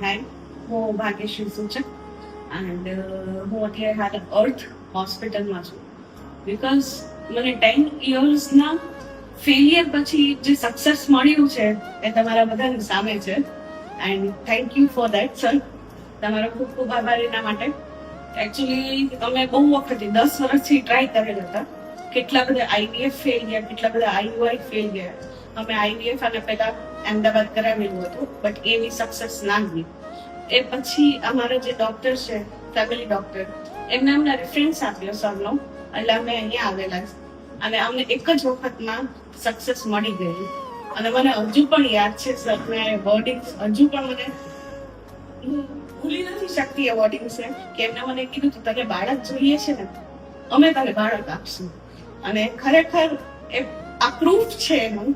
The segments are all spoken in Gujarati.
હાય, હું ભાગ્યશ્રી સૂચક એન્ડ હું અત્યારે હાલ અર્થ હોસ્પિટલમાં છું બિકોઝ મને 10 યર્સના ફેલિયર પછી જે સક્સેસ મળ્યું છે એ તમારા બધાની સામે છે and thank you for that sir. તમારો ખૂબ ખૂબ આભાર એના માટે. એકચ્યુઅલી અમે બહુ વખતથી 10 વર્ષથી ટ્રાય કરેલા હતા. કેટલા બધા આઈવીએફ ફેલ ગયા, કેટલા બધા આઈયુઆઈ ફેલ ગયા. અમે આઈવીએફ અને પહેલા અમદાવાદ કરાવેલું હતું બટ એની સક્સેસ ના ગઈ. એ પછી અમારા જે ડોક્ટર છે, ફેમિલી ડોક્ટર, એમને અમને રેફરન્સ આપ્યો સરનો, એટલે અમે અહીંયા આવેલા અને અમને એક જ વખતમાં સક્સેસ મળી ગઈ. અને મને હજુ પણ યાદ છે સરને વર્ડિંગ્સ, હજુ પણ મને ભૂલી નથી શકતી એ વર્ડિંગ્સ છે કે એમને મને કીધું હતું તને બાળક જોઈએ છે ને, અમે તને બાળક આપશું. અને ખરેખર એ આ પ્રૂફ છે એનું.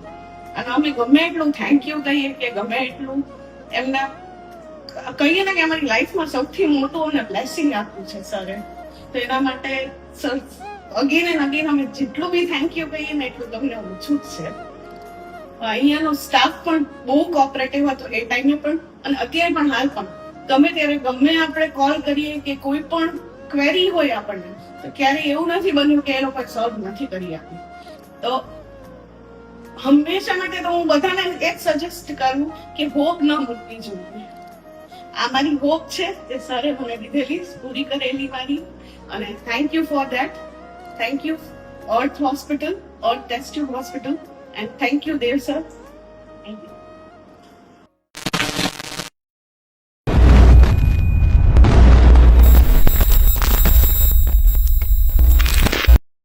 અને અમે ગમે એટલું થેન્ક યુ કહીએ કે ગમે એટલું એમના કહીએ ને કે અમારી લાઈફમાં સૌથી મોટું અને બ્લેસિંગ આપ્યું છે સરે. તો એના માટે સર અગેન એન્ડ અગેન અમે જેટલું બી થેન્ક યુ કહીએ ને એટલું તમને ઓછું જ છે. અહીંયાનો સ્ટાફ પણ બહુ કોઓપરેટિવ હતો એ ટાઈમે પણ અને અત્યારે પણ હાલ પણ. ગમે ત્યારે ગમે આપણે કોલ કરીએ કે કોઈ પણ ક્વેરી હોય આપણને તો ક્યારેય એવું નથી બન્યું કે એ લોકો સોલ્વ નથી કરી આપ્યું. તો હંમેશા માટે તો હું બધાને એક સજેસ્ટ કરું કે હોપ ન મૂકવી જોઈએ. આ મારી હોપ છે તે સરે મને લીધેલી, પૂરી કરેલી મારી. અને thank you for that. Thank you Earth hospital, Earth test tube hospital, and thank you Dev sir. Thank you.